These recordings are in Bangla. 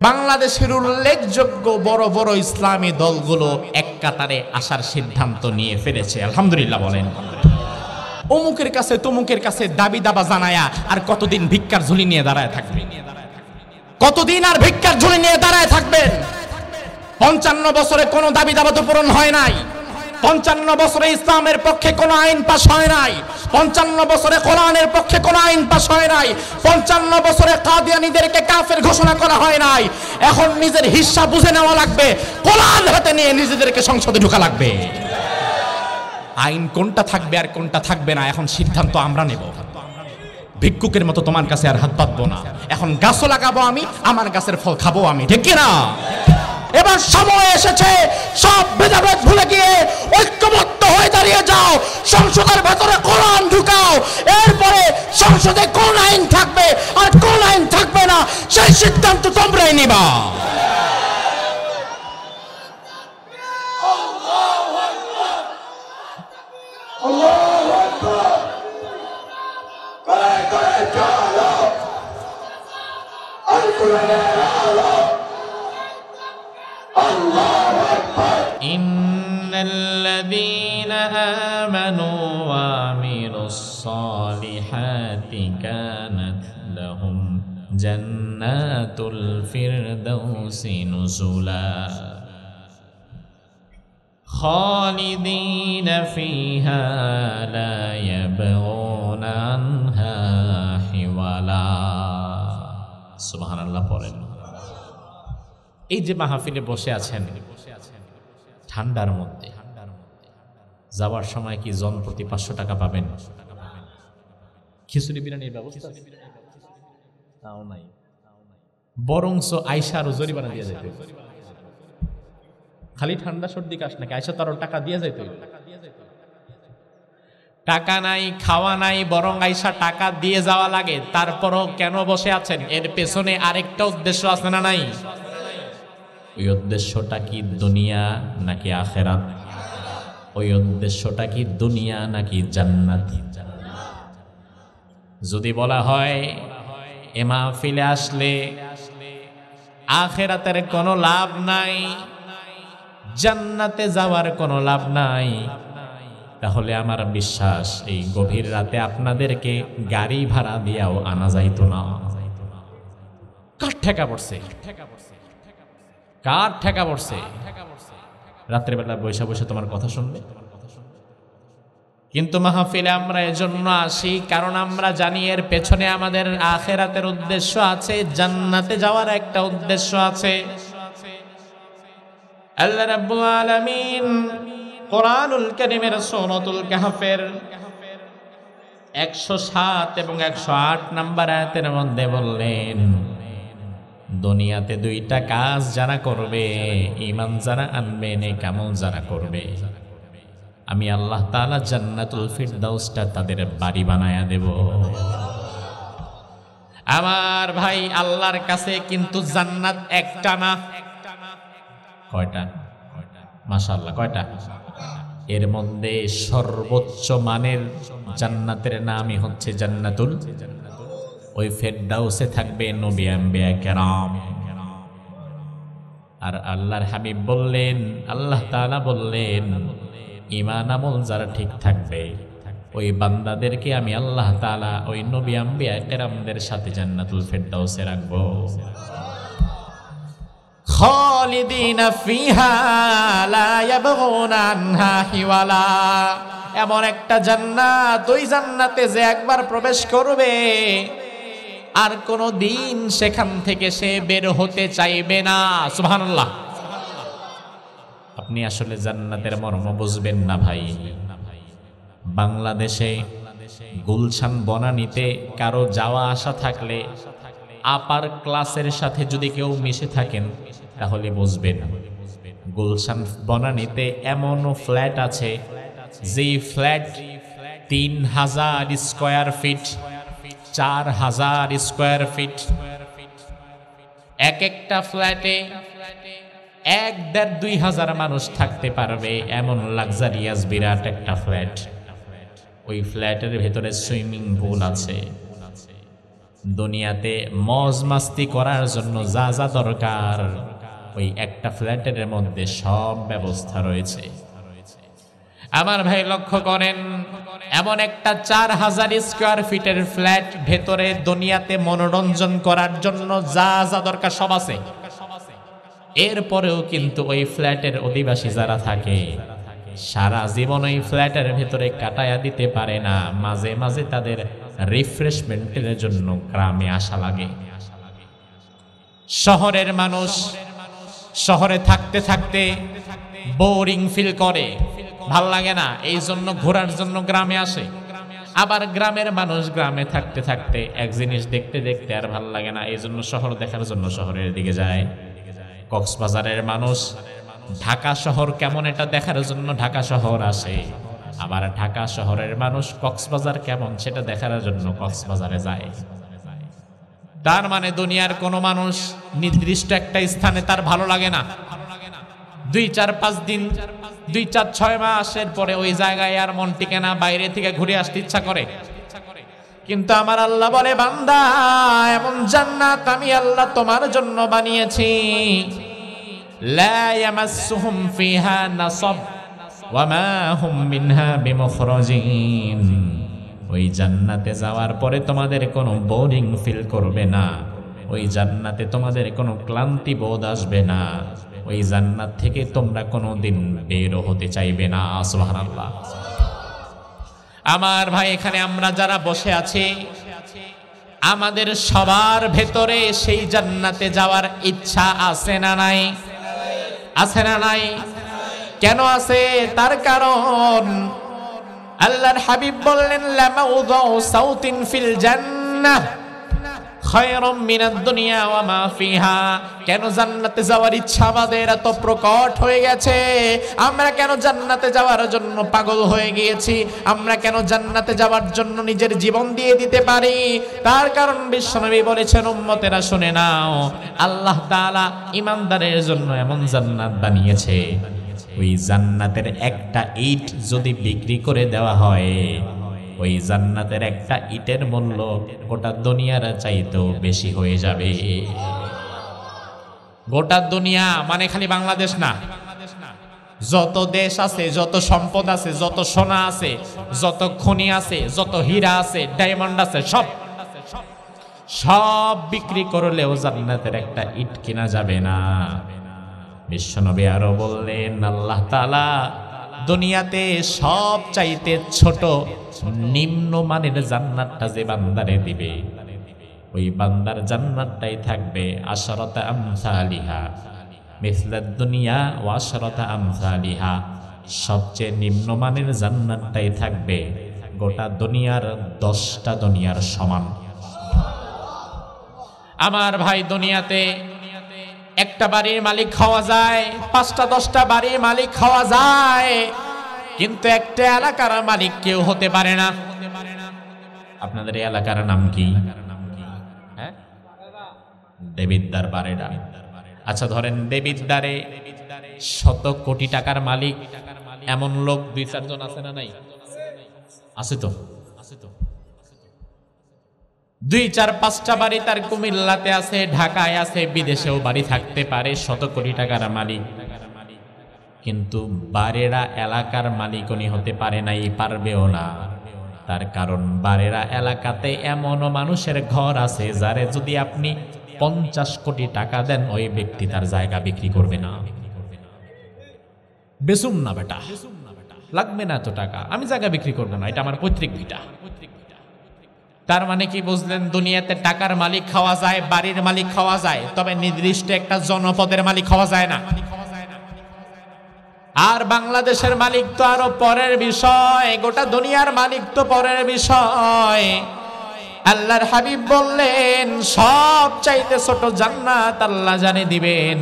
বাংলাদেশের উল্লেখযোগ্য বড় বড় ইসলামী দলগুলো এক কাতারে আসার সিদ্ধান্ত নিয়ে ফেলেছে, আলহামদুলিল্লাহ বলেন। অমুকের কাছে তমুকের কাছে দাবি দাবা জানায়া আর কতদিন ভিক্ষার ঝুলি নিয়ে দাঁড়ায় থাকবে? কতদিন আর ভিক্ষার ঝুলি নিয়ে দাঁড়ায় থাকবেন? 55 বছরে কোনো দাবি দাবা তো পূরণ হয় নাই। 55 বছরে ইসলামের পক্ষে কোনো আইন পাশ হয় নাই। 55 বছরে কোরআনের পক্ষে কোনো আইন পাশ হয় নাই। 55 বছরে কাদিয়ানীদেরকে কাফের ঘোষণা করা হয় নাই। এখন নিজের হিস্সা বুঝে নেওয়া লাগবে, কোরআন হাতে নিয়ে নিজেদেরকে সংসদে ঢোকা লাগবে। আইন কোনটা থাকবে আর কোনটা থাকবে না এখন সিদ্ধান্ত আমরা নেব। ভিক্ষুকের মতো তোমার কাছে আর হাত পাতবো না। এখন গাছও লাগাবো আমি, আমার গাছের ফল খাবো আমি, ঠিক কিনা? এবার সময় এসেছে সব ভেদাভেদ ভুলে গিয়ে ঐক্যবদ্ধ হয়ে দাঁড়িয়ে যাও। সংসদের ভেতরে কোরআন ঢুকাও, এরপরে সংসদে কোন আইন থাকবে আর কোন আইন থাকবে না সেই সিদ্ধান্ত তোমরাই নিবা। إن الذين آمنوا وعملوا الصالحات كانت لهم جنات الفردوس نزلا خالدين فيها لا يبغون عنها حولا سبحان الله পড়েন। এই যে মাহফিলে বসে আছেন ঠান্ডার মধ্যে, যাওয়ার সময় কি জন প্রতি 500 টাকা পাবেন? খিচুড়ি বিরিয়ানির ব্যবস্থা তাও নাই, বরংস আয়সা আরো জরিমানা দিয়ে যেতে। খালি ঠান্ডা সর্দি কাশ নাকি, আয়সা তারও টাকা দিয়ে যেতে। টাকা নাই, খাওয়া নাই, বরং আয়সা টাকা দিয়ে যাওয়া লাগে। তারপরও কেন বসে আছেন? এর পেছনে আরেকটা উদ্দেশ্য আছে না নাই? ওই উদ্দেশ্যটা কি দুনিয়া নাকি আখেরাত? ওই উদ্দেশ্যটা কি দুনিয়া নাকি জান্নাত? যদি বলা হয় এ মাহফিলে আসলে আখেরাতের কোনো লাভ নাই, জান্নাতে যাওয়ার কোনো লাভ নাই, তাহলে আমার বিশ্বাস এই গভীর রাতে আপনাদেরকে গাড়ি ভাড়া দিয়েও আনা যাইতো না। কার ঠেকা পড়ছে? কার ঠেকা পড়ছে? রাত্রেবেলা বৈশা বসে তোমার কথা শুনবে। কিন্তু মাহফিলে আমরা এজন্য আসি কারণ আমরা জানি এর পেছনে আমাদের আখিরাতের উদ্দেশ্য আছে, জান্নাতে যাওয়ার একটা উদ্দেশ্য আছে। আল্লাহ রাব্বুল আলামিন কোরআনুল কারীমের সূরাতুল কাহফের 107 এবং 108 নম্বর আয়াতের মধ্যে বললেন, দুনিয়াতে দুইটা কাজ যারা করবে, ঈমান যারা আনবে, নেক আমল যারা করবে, আমি আল্লাহ তাআলা জান্নাতুল ফিরদাউসটা তাদের বাড়ি বানায়া দেব। আমার ভাই, আল্লাহর কাছে কিন্তু জান্নাত একটা না, কয়টা? মাশাআল্লাহ, কয়টা? এর মধ্যে সর্বোচ্চ মানের জান্নাতের নামই হচ্ছে জান্নাতুল, ওই ফেরদাউসে থাকবে নবী আম্বিয়া কেরাম। আর আল্লাহর হাবিব বললেন, আল্লাহ তাআলা বললেন, ঈমান আমল যারা ঠিক থাকবে ওই বান্দাদেরকে আমি আল্লাহ তাআলা ওই নবী আম্বিয়া কেরামদের সাথে জান্নাতুল ফেরদাউসে রাখবো। খালিদিনা ফিহা লা ইয়াবগুনা আনহা হিওয়ালা। এমন একটা জান্নাত, ওই জান্নাতে যে একবার প্রবেশ করবে আর কোনো দিন সেখান থেকে সে বের হতে চাইবে না। সুবহানাল্লাহ। আপনি আসলে জান্নাতের মর্ম বুঝবেন না ভাই। বাংলাদেশে গুলশান বনানীতে কারো যাওয়া আসা থাকলে, আপার ক্লাসের সাথে যদি কেউ মিশে থাকেন তাহলে বুঝবেন গুলশান বনানীতে এমনও ফ্ল্যাট আছে যে flat 3000 square feet, 4000 square feet. এক একটা ফ্ল্যাটে 1-1.5-2 মানুষ থাকতে পারবে, এমন লাক্সারিয়াস বিরাট একটা ফ্ল্যাট। ওই ফ্ল্যাটের ভেতরে সুইমিং পুল আছে, দুনিয়াতে মজ মাস্তি করার জন্য যা যা দরকার ওই একটা ফ্ল্যাটের মধ্যে সব ব্যবস্থা রয়েছে। আমার ভাই লক্ষ্য করেন, এমন একটা 4000 স্কয়ার ফিটের ফ্ল্যাট, ভেতরে দুনিয়াতে মনোরঞ্জন করার জন্য যা যা দরকার সব আছে। এরপরেও কিন্তু ওই ফ্ল্যাটের অধিবাসী যারা থাকে সারা জীবন ওই ফ্ল্যাটের ভেতরে কাটায়া দিতে পারে না। মাঝে মাঝে তাদের রিফ্রেশমেন্টের জন্য গ্রামে আসা লাগে। শহরের মানুষ শহরে থাকতে থাকতে বোরিং ফিল করে, ভাল লাগে না, এই জন্য ঘোরার জন্য গ্রামে আসে। আবার গ্রামের মানুষ গ্রামে থাকতে থাকতে এক জিনিস দেখতে দেখতে আর ভাল লাগে না, এই জন্য শহর দেখার জন্য শহরের দিকে যায়। কক্সবাজারের মানুষ ঢাকা শহর কেমন এটা দেখার জন্য ঢাকা শহর আসে, আবার ঢাকা শহরের মানুষ কক্সবাজার কেমন সেটা দেখার জন্য কক্সবাজারে যায়। তার মানে দুনিয়ার কোনো মানুষ নির্দিষ্ট একটা স্থানে তার ভালো লাগে না, 2-4-5 দিন 2-4-6 মাসের পরে ওই জায়গায় আর মন টিকে না, বাইরে থেকে ঘুরে আসতে ইচ্ছা করে। কিন্তু আমার আল্লাহ বলে, বান্দা এমন জান্নাত আমি আল্লাহ তোমার জন্য বানিয়েছি, লা ইয়ামাসসুহুম ফিহা নাসাব ওয়া মা হুম মিনহা বিমুখরাজিন। ওই জান্নাতে যাওয়ার পরে তোমাদের কোনো বোরিং ফিল করবে না, ওই জান্নাতে তোমাদের কোনো ক্লান্তি বোধ আসবে না, ওই জান্নাত থেকে তোমরা কোনোদিন বের হতে চাইবে না। সুবহানাল্লাহ। আমার ভাই, এখানে আমরা যারা বসে আছি আমাদের সবার ভেতরে সেই জান্নাতে যাওয়ার ইচ্ছা আছে না নাই? আছে না নাই? কেন আছে? তার কারণ আল্লাহর হাবিব বললেন, লামাউযু সাউতিন ফিল জান্নাহ খায়রুম মিনাদ দুনিয়া ওয়া মা ফিহা। কেন জান্নাতে যাওয়ার ইচ্ছা আমাদের এত প্রকট হয়ে গেছে? আমরা কেন জান্নাতে যাওয়ার জন্য পাগল হয়ে গিয়েছি? আমরা কেন জান্নাতে যাওয়ার জন্য নিজের জীবন দিয়ে দিতে পারি? তার কারণ বিশ্বনবী বলেছেন, উম্মতেরা শুনে নাও, আল্লাহ তাআলা ঈমানদারের জন্য এমন জান্নাত বানিয়েছে, ওই জান্নাতের একটা ইট যদি বিক্রি করে দেওয়া হয়, ওই জান্নাতের একটা ইটের মূল্য গোটা দুনিয়ার চাইতেও বেশি হয়ে যাবে। গোটা দুনিয়া মানে খালি বাংলাদেশ না, যত দেশ আছে, যত সম্পদ আছে, যত সোনা আছে, যত খনি আছে, যত হীরা আছে, ডায়মন্ড আছে, সব বিক্রি করলেও জান্নাতের একটা ইট কিনা যাবে না। বিশ্বনবী আরো বললেন, আল্লাহ তাআলা দুনিয়াতে সব চাইতে ছোট নিম্নমানের জান্নাতটা যে বান্দারে দিবে, ওই বান্দার জান্নাতটাই থাকবে আশরাতা আমসালিহা মিসলাদ দুনিয়া ওয়া আশরাতা আমসালিহা। সবচেয়ে নিম্নমানের জান্নাতটাই থাকবে গোটা দুনিয়ার 10টা দুনিয়ার সমান। আমার ভাই, দুনিয়াতে একটা বাড়ির মালিক হওয়া যায়, 5টা-10টা বাড়ির মালিক হওয়া যায়, কিন্তু একটা এলাকার মালিক কেউ হতে পারে না। আপনাদের এই এলাকার নাম কি? হ্যাঁ, দেবিদ্দার বারেডা। আচ্ছা ধরেন দেবিদ্দারে 100 কোটি টাকার মালিক এমন লোক 2-4 জন আছে না নাই? আছে তো। 2-4-5টা বাড়ি তার কুমিল্লাতে আছে, ঢাকায় আছে, বিদেশেও বাড়ি থাকতে পারে, 100 কোটি টাকার মালিক। কিন্তু বারেরা এলাকার মালিক উনি হতে পারে নাই, পারবেও না। তার কারণ বারেরা এলাকাতে এমনও মানুষের ঘর আছে যারে যদি আপনি 50 কোটি টাকা দেন, ওই ব্যক্তি তার জায়গা বিক্রি করবে না। বেসুম না বেটা, লাগবে না এত টাকা, আমি জায়গা বিক্রি করবো না, এটা আমার পৈতৃক ভিটা। তার মানে কি বুঝলেন? দুনিয়াতে টাকার মালিক খাওয়া যায়, বাড়ির মালিক খাওয়া যায়, তবে নির্দিষ্ট একটা জনপদের মালিক খাওয়া যায় না। আর বাংলাদেশের মালিক তো আরো পরের বিষয়, গোটা দুনিয়ার মালিক তো পরের বিষয়। আল্লাহর হাবিব বললেন, সব চাইতে ছোট জান্নাত আল্লাহ জানে দিবেন,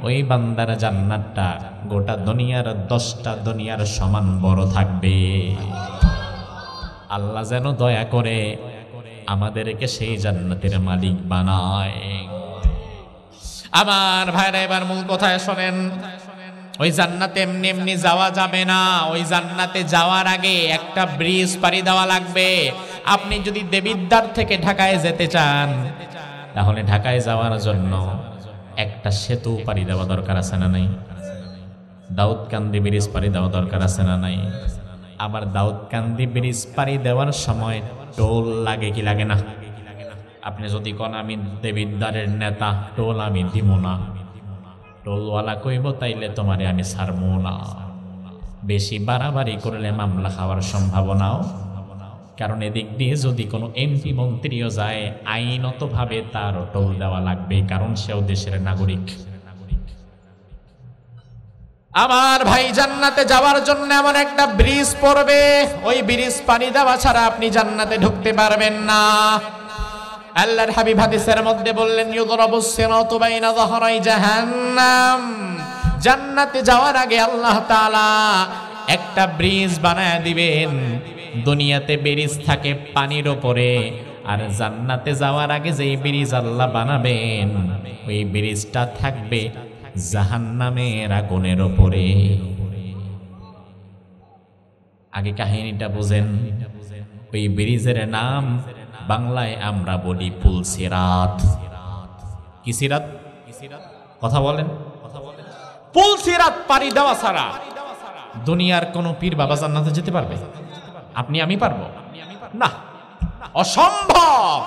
ওই বান্দার জান্নাতটা গোটা দুনিয়ার 10টা দুনিয়ার সমান বড় থাকবে। আল্লাহ যেন দয়া করে আমাদেরকে সেই জান্নাতের মালিক বানায়। আমার ভাইরা, এবার মূল কথায় শোনেন। ওই জান্নাতে এমনি এমনি যাওয়া যাবে না, ওই জান্নাতে যাওয়ার আগে একটা ব্রিজ পাড়ি দেওয়া লাগবে। আপনি যদি দেবিদ্বার থেকে ঢাকায় যেতে চান, তাহলে ঢাকায় যাওয়ার জন্য একটা সেতু পাড়ি দেওয়া দরকার আছে না নাই? দাউদকান্দি ব্রিজ পাড়ি দেওয়া দরকার আছে না নাই? আবার দাউদকান্দি ব্রিজ পাড়ি দেওয়ার সময় টোল লাগে কি লাগে না? আপনি যদি কোন আমি দেবিদ্বারের নেতা, টোল আমি দিব না, টোলওয়ালা কইব তাইলে তোমারে আমি ছাড়বো না। বেশি বাড়াবাড়ি করলে মামলা খাওয়ার সম্ভাবনাও, কারণ এদিক দিয়ে যদি কোনো এমপি মন্ত্রীও যায় আইনতভাবে তার টোল দেওয়া লাগবে, কারণ সেও দেশের নাগরিক। আমার ভাই, জান্নাতে যাওয়ার জন্য এমন একটা ব্রিজ পড়বে, ওই ব্রিজ পানি দেওয়া ছাড়া আপনি জান্নাতে ঢুকতে পারবেন না। আল্লাহর হাবিব হাদিসের মধ্যে বললেন, ইউদরাবুস সিরাতু বাইনা যাহরাই জাহান্নাম। জান্নাতে যাওয়ার আগে আল্লাহ তাআলা একটা ব্রিজ বানায় দিবেন। দুনিয়াতে ব্রিজ থাকে পানির উপরে, আর জান্নাতে যাওয়ার আগে যেই ব্রিজ আল্লাহ বানাবেন, ওই ব্রিজটা থাকবে জাহান্নামের আগুনের উপরে। আগে কাহিনীটা বুঝেন। ওই ব্রিজের নাম বাংলায় আমরা বলি পুলসিরাত। কি সিরাত? কথা বলেন। পুলসিরাত পাড়ি দেওয়া ছাড়া দুনিয়ার কোন পীর বাবা জান্নাতে যেতে পারবে? আপনি আমি পারবো না, অসম্ভব।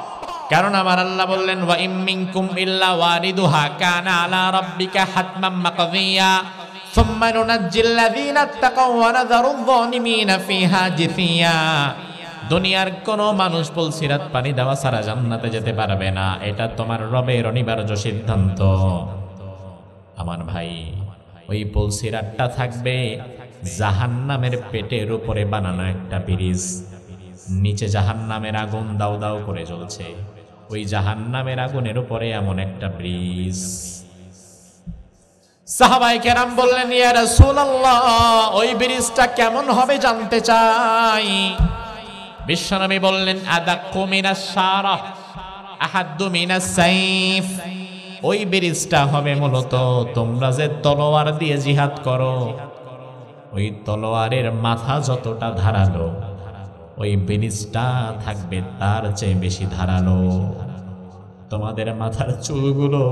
কারণ আমার আল্লাহ বললেন, ওয়া ইম মিনকুম ইল্লা ওয়ারিদুহা কানা আলা রাব্বিকা হাতমান মাকদিয়া সুম্মা নুনাজ্জিল লাযিনা তাকাও ওয়া নাযারুয যালিমিনা ফিহা জিসিয়া। দুনিয়ার কোন মানুষ পুলসিরাত পানি দেওয়া ছাড়া জান্নাতে যেতে পারবে না, এটা তোমার রবের অনিবার্য সিদ্ধান্ত। আমার ভাই, ওই পুলসিরাতটা থাকবে জাহান্নামের পেটের উপরে বানানো একটা ব্রিজ। নিচে জাহান্নামের আগুন দাউ দাউ করে জ্বলছে, ওই জাহান্নামের আগুনের উপরে এমন একটা ব্রিজ। সাহাবায়ে কেরাম বললেন, ইয়া রাসূলুল্লাহ, ওই ব্রিজটা কেমন হবে জানতে চাই। বিশ্বনবী বললেন, আদাক্কু মিনাস শারা আহাদ্দু মিনাস সাইফ। ওই ব্রিজটা হবে মূলত তোমরা যে তলোয়ার দিয়ে জিহাদ করো, ওই তলোয়ারের মাথা যতটা ধারালো, ওই ব্রিজটা থাকবে তার চেয়ে বেশি ধারালো। তোমাদের মাথার চুলগুলো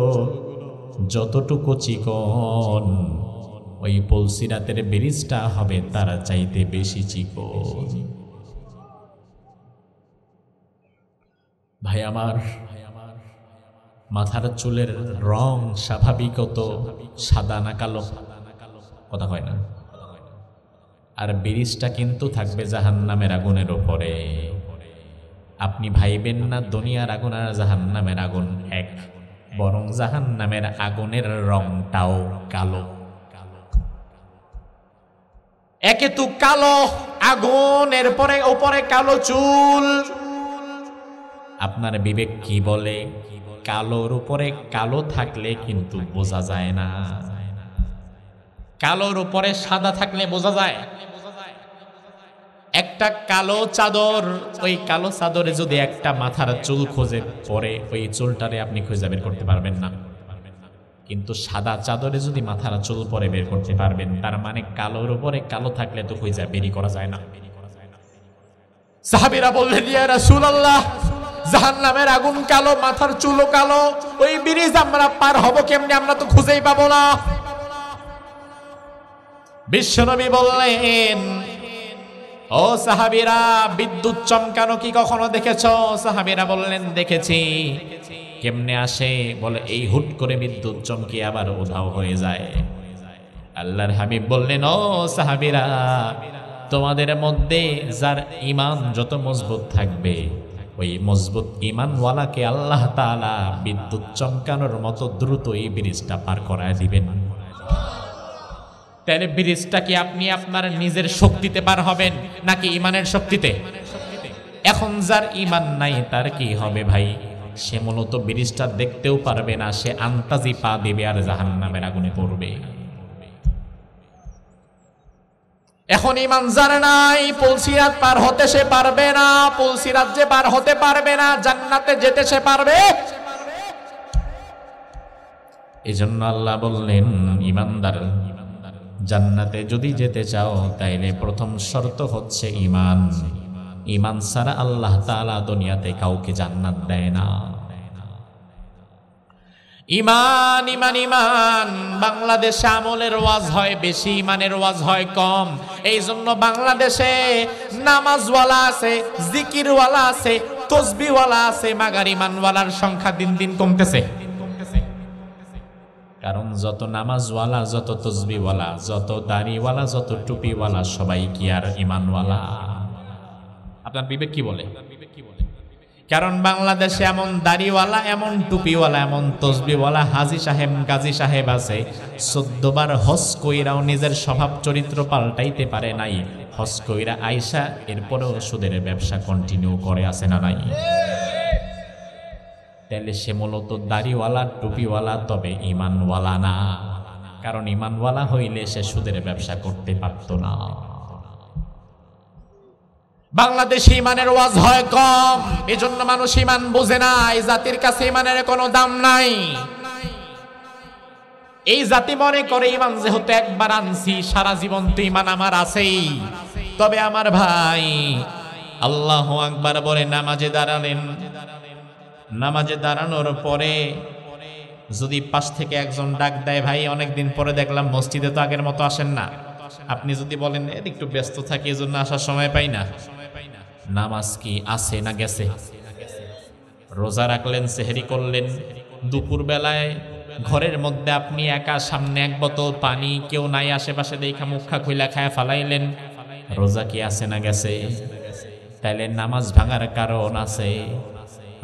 যতটুকু চিকন, ওই পুলসিরাতের ব্রিজটা হবে তার চাইতে বেশি চিকন। ভাই আমার, মাথার চুলের রং স্বাভাবিকত সাদা না কালো? কথা হয় না? আর ব্রিজটা কিন্তু থাকবে জাহান্নামের আগুনের উপরে। আপনি ভাইবেন না দুনিয়ার আগুন আর জাহান্নামের আগুন এক, বরং জাহান্নামের আগুনের রংটাও কালো। একে তো কালো আগুনের পরে উপরে কালো চুল। আপনার বিবেক কি বলে? কালোর উপরে কালো থাকলে কিন্তু বোঝা যায় না, কালোর উপরে সাদা থাকলে বোঝা যায়। একটা কালো চাদর, ওই কালো চাদরে যদি একটা মাথার চুল খোঁজে পরে, ওই চুলটারে আপনি খুঁজে বের করতে পারবেন না। কিন্তু সাদা চাদরে যদি মাথার চুল পরে বের করতে পারবেন, তার মানে কালোর উপরে কালো থাকলে তো খুঁজে বেরই করা যায় না। সাহাবীরা বললেন, ইয়া রাসূলুল্লাহ, জাহান্নামের আগুন কালো, মাথার চুলও কালো, ওই ব্রিজ আমরা পার হব কেমনে? আমরা তো খুঁজেই পাবো না। বিশ্বনবী বললেন, ও সাহাবীরা, বিদ্যুৎ চমকানো কি কখনো দেখেছো? সাহাবীরা বললেন, দেখেছি। কেমনে আসে? বলে, এই হুট করে বিদ্যুৎ চমকে আবার উধাও হয়ে যায়। আল্লাহর হাবিব বললেন, ও সাহাবীরা, তোমাদের মধ্যে যার ঈমান যত মজবুত থাকবে, ওই মজবুত ঈমানওয়ালাকে আল্লাহ তাআলা বিদ্যুৎ চমকানোর মতো দ্রুত এই ব্রিজটা পার করায় দিবেন। তাহলে ব্রিজটা কি আপনি আপনার নিজের শক্তিতে পার হবেন নাকি ঈমানের শক্তিতে? এখন যার ঈমান নাই তার কি হবে ভাই? সে মূলত ব্রিজটা দেখতেও পারবে না, সে আন্তাজি পা দিবে আর জাহান্নামের আগুনে পড়বে। এখন ঈমান জানে নাই, পুলসিরাত পার হতে সে পারবে না। পুলসিরাত যে পার হতে পারবে না, জান্নাতে যেতে সে পারবে। এজন্য আল্লাহ বললেন, ঈমানদার জান্নাতে যদি যেতে চাও তাইলে প্রথম শর্ত হচ্ছে ঈমান। ঈমান ছাড়া আল্লাহ তাআলা দুনিয়াতে কাউকে জান্নাত দেয় না। ঈমান ঈমান ঈমান। বাংলাদেশে আমলের ওয়াজ হয় বেশি, ঈমানের ওয়াজ হয় কম। এই জন্য বাংলাদেশে নামাজওয়ালা আছে, জিকিরওয়ালা আছে, তসবিহওয়ালা আছে, মাগার ঈমানওয়ালার সংখ্যা দিন দিন কমতেছে। কারণ যত নামাজওয়ালা, যত তসবিহওয়ালা, যত দাড়িওয়ালা, যত টুপিওয়ালা সবাই কি আর ঈমানওয়ালা? আপনার বিবেক কি বলে? কারণ বাংলাদেশে এমন দাড়িওয়ালা, এমন টুপিওয়ালা, এমন তসবিহওয়ালা হাজী সাহেব, গাজী সাহেব আছে 14 বার হজ কইরাও নিজের স্বভাব চরিত্র পাল্টাইতে পারে নাই। হজ কইরা আইসা এরপরেও সুদের ব্যবসা কন্টিনিউ করে, আছে না নাই? তাহলে সে মূলত দাড়িওয়ালা, টুপিওয়ালা, তবে ঈমানওয়ালা না। কারণ ঈমানওয়ালা হইলে সে সুদের ব্যবসা করতে পারত না। বাংলাদেশে ঈমানের ওয়াজ হয় কম, এজন্য মানুষ ঈমান বোঝে না। এই জাতির কাছে ঈমানের কোনো দাম নাই। এই জাতি মনে করে ঈমান যেহেতু একবার আনছি সারা জীবন তো ঈমান আমার আছেই। তবে আমার ভাই, আল্লাহু আকবার বলে নামাজে দাঁড়ালেন, নামাজে দাঁড়ানোর পরে যদি পাশ থেকে একজন ডাক দেয়, ভাই অনেকদিন পরে দেখলাম মসজিদে তো আগের মতো আসেন না, আপনি যদি বলেন একটু ব্যস্ত থাকি এজন্য আসার সময় পাই না, নামাজ কি আছে না গেছে? রোজা রাখলেন, সেহরি করলেন, দুপুর বেলায় ঘরের মধ্যে আপনি একা, সামনে এক বোতল পানি, কেউ নাই আশেপাশে, দেখা মুখা খুইলা খায়া ফালাইলেন, রোজা কি আছে না গেছে? তাইলে নামাজ ভাঙার কারণ আছে,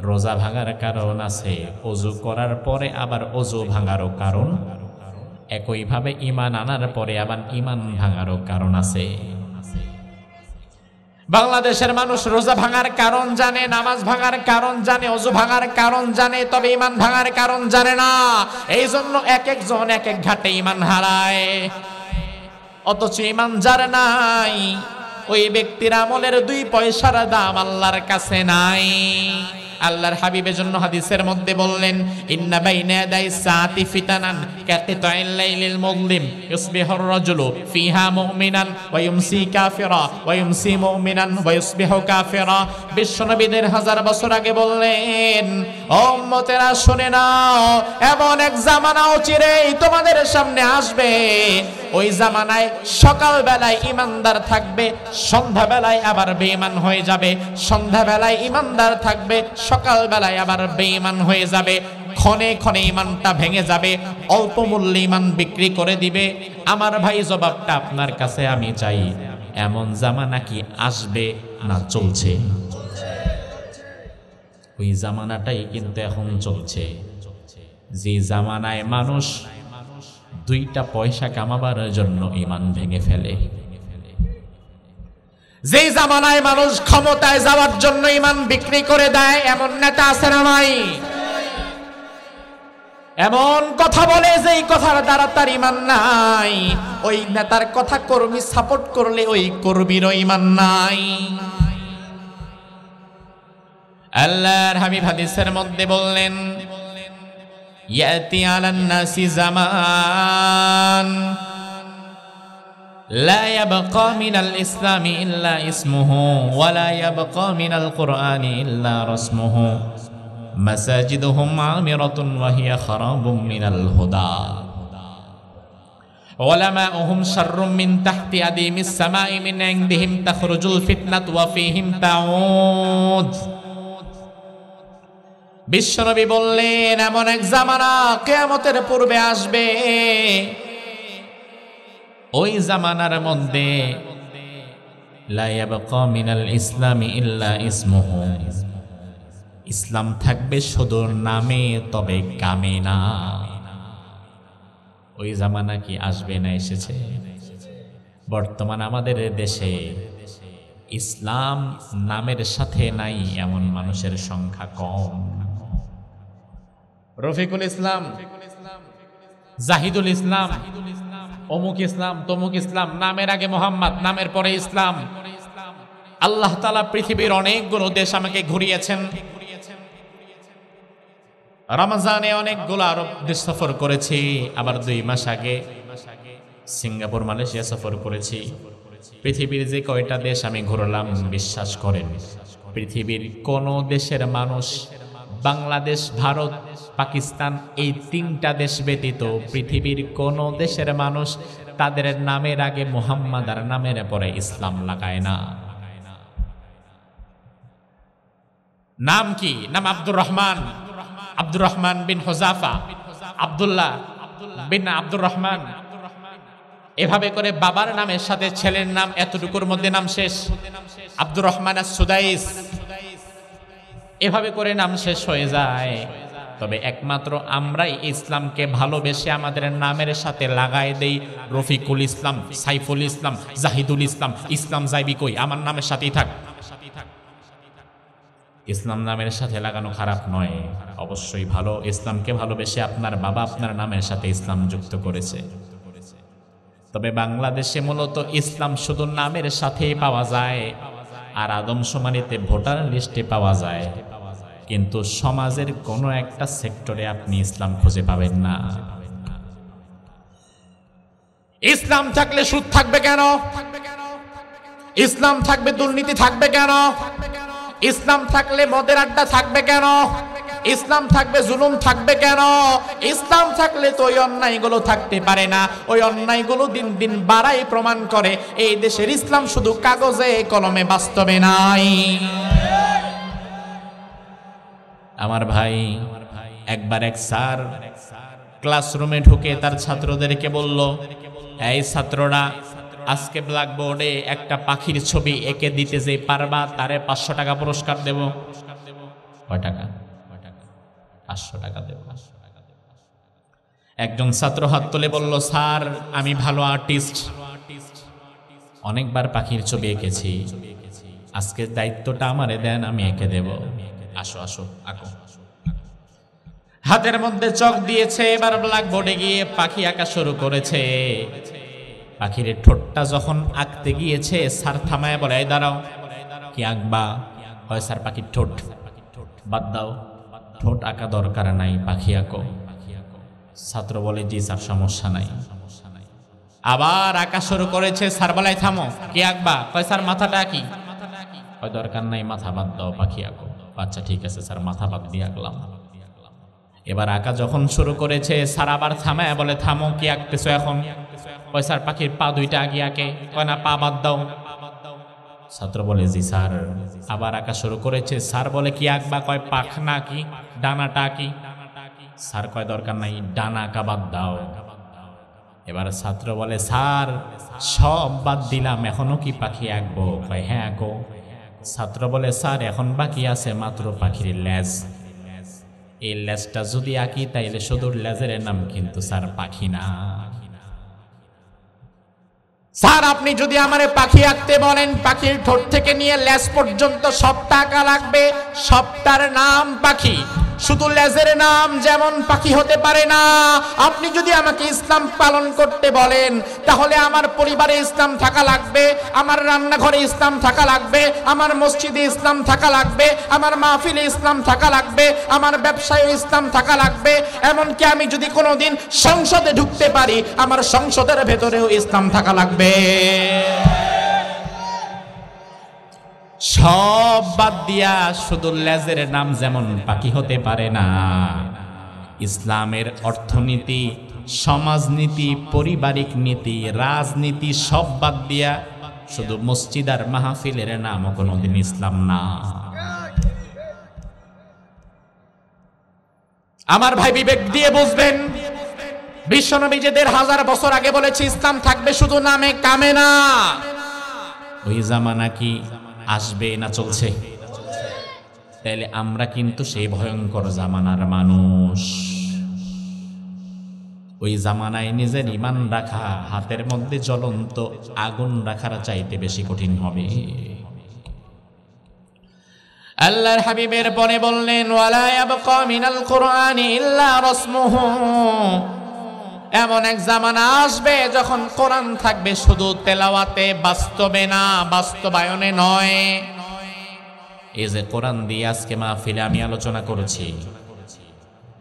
রোজা ভাঙার কারণ আছে, ওযু করার পরে আবার ওযু ভাঙারও কারণ, একইভাবে ঈমান আনার পরে আবার ঈমান ভাঙারও কারণ আছে। বাংলাদেশের মানুষ রোজা ভাঙার কারণ জানে, নামাজ ভাঙার কারণ জানে, ওযু ভাঙার কারণ জানে, তবে ঈমান ভাঙার কারণ জানে না। এই জন্য এক একজন এক এক ঘাটে ঈমান হারায়। অথচ ঈমান যার নাই, ওই ব্যক্তির আমলের 2 পয়সার দাম আল্লাহর কাছে নাই। আল্লাহর হাবিবের জন্য হাদিসের মধ্যে বললেন, ইন্না বাইনা ইয়াদাই সাআতি ফিতানান কাকিতাইল লাইলিল মুযলিম ইসবিহুর রাজুলু ফিহা মুমিনান ওয়া ইউমসি কাফিরা ওয়া ইউমসি মুমিনান ওয়া ইসবিহু কাফিরা। বিশ্বনবীদের 1000 বছর আগে বললেন, ও উম্মতেরা শুনে নাও, এমন এক জামানা চিরেই তোমাদের সামনে আসবে, ওই জামানায় সকাল বেলায় ঈমানদার থাকবে, সন্ধ্যা বেলায় আবার বেঈমান হয়ে যাবে, সন্ধ্যা বেলায় ঈমানদার থাকবে, সকাল বেলায় আবার বেঈমান হয়ে যাবে, ক্ষণে ক্ষণে ঈমানটা ভেঙে যাবে, অল্প মূল্যে ঈমান বিক্রি করে দিবে। আমার ভাই, জবাবটা আপনার কাছে আমি চাই, এমন জামানা কি আসবে না চলছে? ওই জামানাটাই কিন্তু এখন চলছে, যে জামানায় মানুষ 2টা পয়সা কামাবার জন্য ঈমান ভেঙে ফেলে, যে জামানায় মানুষ ক্ষমতায় যাওয়ার জন্য ঈমান বিক্রি করে দেয়। এমন নেতা আছে না নাই? এমন কথা বলে যেই কথার দ্বারা তার ঈমান নাই, ওই নেতার কথা কর্মী সাপোর্ট করলে ওই কর্মীরও ঈমান নাই। আল্লাহর হাবিব হাদিসের মধ্যে বললেন, ইয়াতি আলান নাসি জামান লা ইয়াবকা মিনাল ইসলামি ইল্লা ইসমুহু ওয়া লা ইয়াবকা মিনাল কুরআনি ইল্লা রাসমুহু মাসাজিদুহুম আমিরাতুন ওয়া হিয়া খারাবুম মিনাল হুদা উলামাউহুম শাররুম মিন তাহতি আদিমিস সামাই মিন ইনদিহিম তাখরুজুল ফিতনাতু ওয়া ফীহিম তাউদ। বিশ্বনবী বললেন, এমন এক জামানা কিয়ামতের পূর্বে আসবে, ওই জামানার মধ্যে লা ইয়াবকা মিনাল ইসলামি ইল্লা ইসমুহু, ইসলাম থাকবে শুধু নামে তবে কামে না। ওই জামানা কি আসবে না এসেছে? বর্তমান আমাদের দেশে ইসলাম নামের সাথে নাই এমন মানুষের সংখ্যা কম। রফিকুল ইসলাম, জাহিদুল ইসলাম, অমুক ইসলাম, তমুক ইসলাম, নামের আগে মোহাম্মদ, নামের পরে ইসলাম। আল্লাহ তাআলা পৃথিবীর অনেকগুলো দেশ আমাকে ঘুরিয়েছেন। রমজানে অনেকগুলো আরব দেশ সফর করেছি, আবার 2 মাস আগে সিঙ্গাপুর, মালয়েশিয়া সফর করেছি। পৃথিবীর যে কয়টা দেশ আমি ঘুরলাম, বিশ্বাস করেন পৃথিবীর কোন দেশের মানুষ, বাংলাদেশ, ভারত, পাকিস্তান, এই 3টা দেশ ব্যতীত পৃথিবীর কোন দেশের মানুষ তাদের নামের আগে মুহাম্মদ আর নামের পরে ইসলাম লাগায় না। নাম কি? নাম আব্দুর রহমান, আব্দুর রহমান বিন হুযাফা, আব্দুল্লাহ বিন আব্দুর রহমান, এভাবে করে বাবার নামের সাথে ছেলের নাম, এতটুকুর মধ্যে নাম শেষ। আব্দুর রহমান আস-সুদাইস, এভাবে করে নাম শেষ হয়ে যায়। তবে একমাত্র আমরাই ইসলামকে ভালোবেসে আমাদের নামের সাথে লাগাই দেই রফিকুল ইসলাম, সাইফুল ইসলাম, জাহিদুল ইসলাম। ইসলাম যাইবি কই? আমার নামের সাথেই থাক। ইসলাম নামের সাথে লাগানো খারাপ নয়, অবশ্যই ভালো। ইসলামকে ভালোবেসে আপনার বাবা আপনার নামের সাথে ইসলাম যুক্ত করেছে। তবে বাংলাদেশে মূলত ইসলাম শুধু নামের সাথেই পাওয়া যায়, আর আদমশুমারিতে ভোটার লিস্টে পাওয়া যায়, কিন্তু সমাজের কোনো একটা সেক্টরে আপনি ইসলাম খুঁজে পাবেন না। ইসলাম থাকলে সুদ থাকবে কেন? ইসলাম থাকবে দুর্নীতি থাকবে কেন? ইসলাম থাকলে মদের আড্ডা থাকবে কেন? ইসলাম থাকবে জুলুম থাকবে কেন? ইসলাম থাকলে তো ওই অন্যায়গুলো থাকতে পারে না। ওই অন্যায়গুলো দিন দিন বাড়াই প্রমাণ করে এই দেশের ইসলাম শুধু কাগজে কলমে, বাস্তবে নাই। আমার ভাই, একবার এক স্যার ক্লাসরুমে ঢুকে তার ছাত্রদেরকে বলল, এই ছাত্ররা, আজকে ব্ল্যাকবোর্ডে একটা পাখির ছবি এঁকে দিতে যে পারবা তারে 500 টাকা পুরস্কার দেব। কয় টাকা? 500 টাকা দেব। একজন ছাত্র হাত তুলে বলল, স্যার আমি ভালো আর্টিস্ট, অনেকবার পাখির ছবি এঁকেছি, আজকে দায়িত্বটা আমারে দেন, আমি এঁকে দেব। আসো আসো আঁকো। হাতের মধ্যে চক দিয়েছে, এবার ব্ল্যাকবোর্ডে গিয়ে পাখি আঁকা শুরু করেছে। পাখির ঠোঁটটা যখন আঁকতে গিয়েছে, স্যার থামায় বলে, এই দাঁড়াও, কি আঁকবা? হয় স্যার পাখির ঠোঁট। বাদ দাও, ঠোঁট আঁকা দরকার নাই, পাখি আঁকো। ছাত্র বলে, জি স্যার, সমস্যা নাই। আবার আঁকা শুরু করেছে, স্যার বলে, থামো, কি আঁকবা? কয় স্যার মাথাটা আঁকি। হয় দরকার নাই, মাথা বাদ দাও, পাখি আঁকো। আচ্ছা ঠিক আছে স্যার, মাথা বাদ দিয়ে আঁকলাম। এবার আঁকা যখন শুরু করেছে, স্যার আবার থামায় বলে, থামো, কি আঁকতেছো এখন? কয় স্যার পাখির পা দুইটা আগে আঁকে। কয় না, পা বাদ দাও। ছাত্র বলে, জি স্যার। আবার আঁকা শুরু করেছে, স্যার বলে, কি আঁকবা? কয় পাখনা কি, ডানাটা কি। স্যার কয় দরকার নাই, ডানা আঁকা বাদ দাও। এবার ছাত্র বলে, স্যার সব বাদ দিলাম, এখনো কি পাখি আঁকবো? কয় হ্যাঁ আঁকো। ছাত্র বলে, স্যার এখন বাকি আছে মাত্র পাখির লেজ, এই লেজটা যদি আঁকি তাইলে শুধু লেজের নাম, কিন্তু স্যার পাখি না। স্যার আপনি যদি আমারে পাখি আঁকতে বলেন, পাখির ঠোঁট থেকে নিয়ে লেজ পর্যন্ত সবটা আঁকা লাগবে, সবটার নাম পাখি, শুধু লেজের নাম যেমন পাখি হতে পারে না। আপনি যদি আমাকে ইসলাম পালন করতে বলেন, তাহলে আমার পরিবারে ইসলাম থাকা লাগবে, আমার রান্নাঘরে ইসলাম থাকা লাগবে, আমার মসজিদে ইসলাম থাকা লাগবে, আমার মাহফিলে ইসলাম থাকা লাগবে, আমার ব্যবসায় ইসলাম থাকা লাগবে। এমনকি আমি যদি কোনোদিন সংসদে ঢুকতে পারি, আমার সংসদের ভেতরেও ইসলাম থাকা লাগবে। সব বাদ দিয়া শুধু লেজের নাম যেমন পাখি হতে পারে না, ইসলামের অর্থনীতি, সমাজনীতি, পারিবারিক নীতি, রাজনীতি সব বাদ দিয়া শুধু মসজিদ আর মাহফিলের নামও কোনোদিন ইসলাম না। আমার ভাই বিবেক দিয়ে বুঝবেন, বিশ্বনবী যে 1500 বছর আগে বলেছে ইসলাম থাকবে শুধু নামে কামে না, ওই জামানা কি আসবে না চলছে? তাইলে আমরা কিন্তু সেই ভয়ঙ্কর জামানার মানুষ। ওই জামানায় নিজের ঈমান রাখা হাতের মধ্যে জ্বলন্ত আগুন রাখার চাইতে বেশি কঠিন হবে। আল্লাহর হাবিবের পরে বললেন, ওয়ালা ইয়াবকা মিনাল কুরআনি ইল্লা রাসমুহু, এমন এক জামানা আসবে যখন কোরআন থাকবে শুধু তেলাওয়াতে, বাস্তবে না, বাস্তবায়নে নয়। এই যে কোরআন দিয়ে আজকে মাহফিলে আমি আলোচনা করেছি,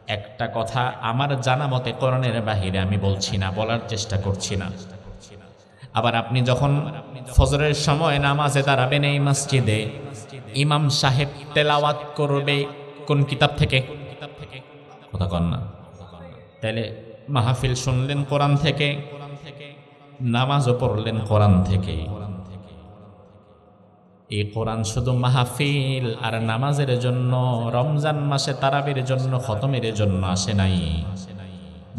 একটা কথা আমার জানা মতে কোরআনের বাহিরে আমি বলছি না, বলার চেষ্টা করছি না। আবার আপনি যখন ফজরের সময় নামাজে দাঁড়াবেন এই মসজিদে, ইমাম সাহেব তেলাওয়াত করবে কোন কিতাব থেকে? কথা কন না। তাহলে মাহফিল শুনলেন কোরআন থেকে, নামাজও পড়লেন কোরআন থেকে। এই কোরআন শুধু মাহফিল আর নামাজের জন্য, রমজান মাসে তারাবির জন্য, খতমের জন্য আসে নাই,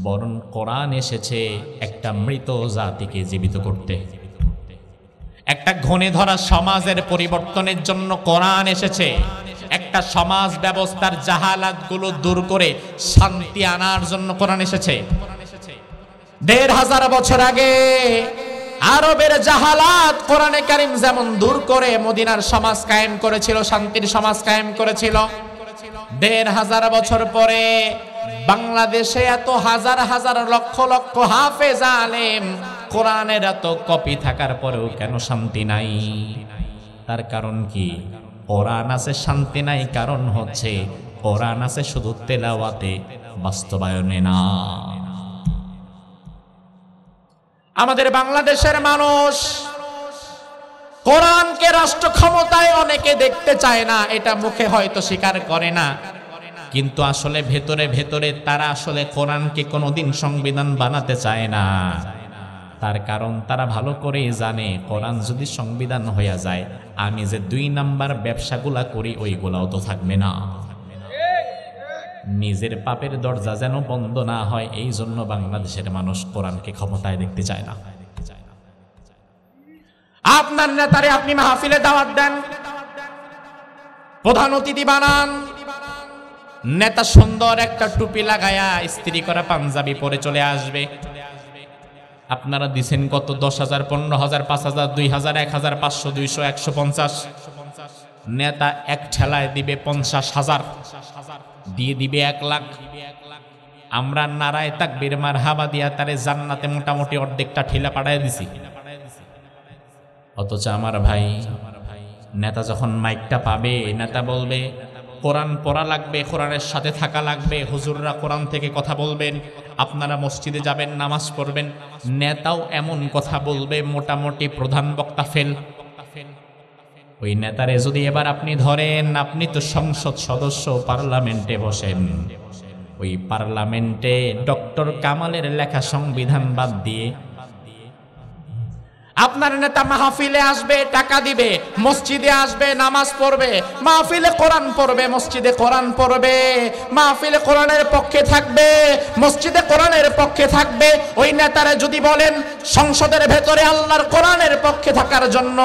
বরং কোরআন এসেছে একটা মৃত জাতিকে জীবিত করতে। একটা ঘনে ধরা সমাজের পরিবর্তনের জন্য কোরআন এসেছে। একটা সমাজ ব্যবস্থার জাহালাতগুলো দূর করে শান্তি আনার জন্য কোরআন এসেছে। ১৫০০ বছর আগে আরবের জাহালাত কোরআনে কারীম যেমন দূর করে মদিনার সমাজ কায়েম করেছিল, শান্তির সমাজ কায়েম করেছিল, ১৫০০ বছর পরে বাংলাদেশে এত হাজার হাজার লক্ষ লক্ষ হাফেজ আলেম, কোরআনের এত কপি থাকার পরেও কেন শান্তি নাই? তার কারণ কি? কোরআন আছে, শান্তি নাই। কারণ হচ্ছে কোরআন আছে শুধু তেলাওয়াতে, বাস্তবায়নে না। আমাদের বাংলাদেশের মানুষ কোরআনকে রাষ্ট্র ক্ষমতায় অনেকে দেখতে চায় না, এটা মুখে হয়তো স্বীকার করে না, কিন্তু আসলে ভেতরে ভেতরে তারা আসলে কোরআনকে কোনোদিন সংবিধান বানাতে চায় না। তার কারণ তারা ভালো করেই জানে কোরআন যদি সংবিধান হয়ে যায়, আমি যে ২ নাম্বার ব্যবসাগুলা করি ওইগুলাও তো থাকবে না। নিজের পাপের দরজা যেন বন্ধ না হয়, এই জন্য বাংলাদেশের মানুষ কোরআনকে ক্ষমতায় দেখতে চায় না। আপনার নেতারে আপনি মাহফিলে দাওয়াত দেন, প্রধান অতিথি বানান, নেতা সুন্দর একটা টুপি লাগায়া ইস্ত্রি করা পাঞ্জাবি পরে চলে আসবে। আপনারা দিছেন কত? ১০,০০০, ১৫,০০০, ৫,০০০, ২,০০০, ১,০০০, ৫০০, ২০০, ১৫০। নেতা এক ঠেলায় দিবে ৫০,০০০, দিয়ে দিবে ১,০০,০০০। আমরা নারায়ে তাকবীর মারহাবা দিয়া তারে জান্নাতে মোটামুটি অর্ধেকটা ঠেলা পাঠায় দিছি। অথচ আমার ভাই, নেতা যখন মাইকটা পাবে, নেতা বলবে কোরআন পড়া লাগবে, কোরআনের সাথে থাকা লাগবে, হুজুররা কোরআন থেকে কথা বলবেন, আপনারা মসজিদে যাবেন, নামাজ পড়বেন। নেতাও এমন কথা বলবে, মোটামুটি প্রধান বক্তা ফেল। ওই নেতারে যদি এবার আপনি ধরেন, আপনি তো সংসদ সদস্য, পার্লামেন্টে বসেন, ওই পার্লামেন্টে ডক্টর কামালের লেখা সংবিধান বাদ দিয়ে আপনার নেতা মাহফিলে আসবে, টাকা দিবে, মসজিদে আসবে, নামাজ পড়বে, মাহফিলে কোরআন পড়বে, মসজিদে কোরআন পড়বে, মাহফিলে কোরআনের পক্ষে থাকবে, মসজিদে কোরআনের পক্ষে থাকবে। ওই নেতারে যদি বলেন সংসদের ভেতরে আল্লাহর কোরআনের পক্ষে থাকার জন্য,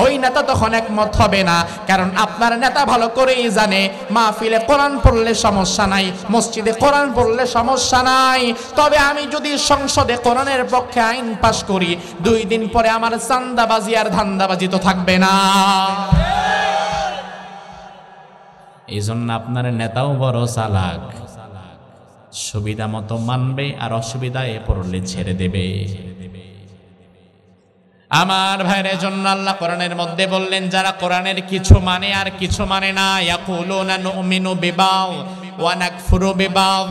ওই নেতা তখন একমত হবে না। কারণ আপনার নেতা ভালো করেই জানে মাহফিলে কোরআন পড়লে সমস্যা নাই, মসজিদে কোরআন পড়লে সমস্যা নাই। তবে আমি যদি সংসদে কোরআনের পক্ষে আইন পাশ করি, 2 দিন পরে আমার চান্দাবাজি আর ধান্দাবাজি তো থাকবে না। এই জন্য আপনার নেতাও বড় চালাক, সুবিধা মতো মানবে আর অসুবিধায় পড়লে ছেড়ে দেবে। আমার ভাইয়ের জন্য আল্লাহ কোরআনের মধ্যে বললেন, যারা কোরআনের কিছু মানে আর কিছু মানে না, ইয়াকুলুনা নুমিনু বিবাউ ওয়া নাকফুরু বিবাউ,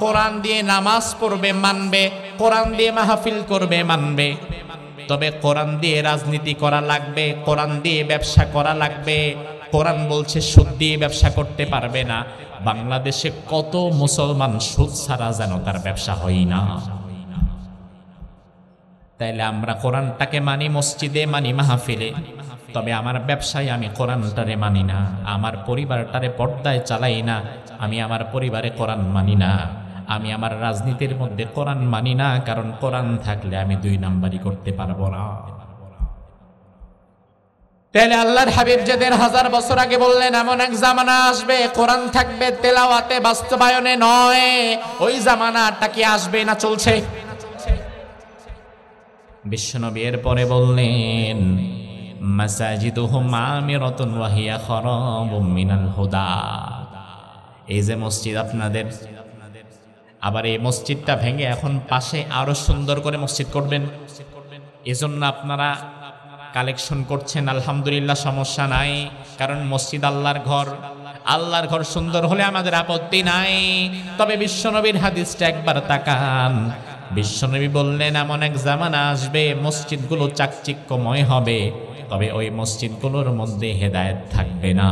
কোরআন দিয়ে নামাজ পড়বে মানবে, কোরআন দিয়ে মাহফিল করবে মানবে, তবে কোরআন দিয়ে রাজনীতি করা লাগবে, কোরআন দিয়ে ব্যবসা করা লাগবে। কোরআন বলছে সুদ দিয়ে ব্যবসা করতে পারবে না। বাংলাদেশে কত মুসলমান সুদ ছাড়া যেন তার ব্যবসা হয় না। তাইলে আমরা কোরআনটাকে মানি মসজিদে, মানি মাহফিলে, তবে আমার ব্যবসায় আমি কোরআনটারে মানি না, আমার পরিবারটারে পর্দায় চালাই না, আমি আমার পরিবারে কোরআন মানি না, আমি আমার রাজনীতির মধ্যে কোরআন মানি না, কারণ কোরআন থাকলে আমি 2 নাম্বারই করতে পারবো না। তাহলে আল্লাহর হাবিব যে ১৫০০ বছর আগে বললেন এমন এক জামানা আসবে, কোরআন থাকবে তেলাওয়াতে, বাস্তবায়নে নয়, ওই জামানাটা কি আসবে না চলছে? বিশ্বনবী এর পরে বললেন, মাসাজিদুহুম আমিরাতুন ওয়া হিয়া খারাবুম মিনাল হুদা। এই যে মসজিদ আপনাদের, আবার এই মসজিদটা ভেঙে এখন পাশে আরো সুন্দর করে মসজিদ করবেন, এজন্য আপনারা কালেকশন করছেন, আলহামদুলিল্লাহ, সমস্যা নাই, কারণ মসজিদ আল্লাহর ঘর। আল্লাহর ঘর সুন্দর হলে আমাদের আপত্তি নাই, তবে বিশ্বনবীর হাদিসটা একবার তাকান। বিশ্বনবী বললেন এমন এক জামানা আসবে মসজিদগুলো চাকচিক্যময় হবে, তবে ওই মসজিদগুলোর মধ্যে হেদায়েত থাকবে না।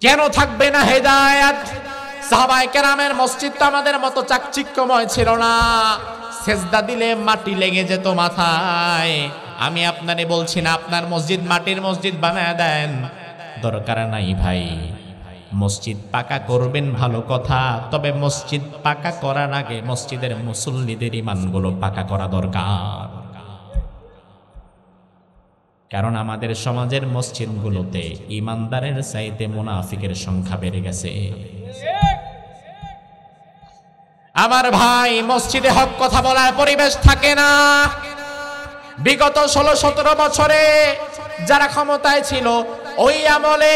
কেন থাকবে না হেদায়েত? সাহাবায়ে কেরামের মসজিদ তো আমাদের মতো চাকচিক্যময় ছিল না, সেজদা দিলে মাটি লেগে যেত মাথায়। আমি আপনারে বলছি না আপনার মসজিদ মাটির মসজিদ বানায় দেন, দরকার নাই ভাই। মসজিদ পাকা করবেন ভালো কথা, তবে মসজিদ পাকা করার আগে মসজিদের মুসল্লিদের ঈমানগুলো পাকা করা দরকার। কারণ আমাদের সমাজের মসজিদগুলোতে ঈমানদারের চাইতে মুনাফিকের সংখ্যা বেড়ে গেছে। আমার ভাই, মসজিদে হক কথা বলার পরিবেশ থাকে না। বিগত 16-17 বছরে যারা ক্ষমতায় ছিল, ওই আমলে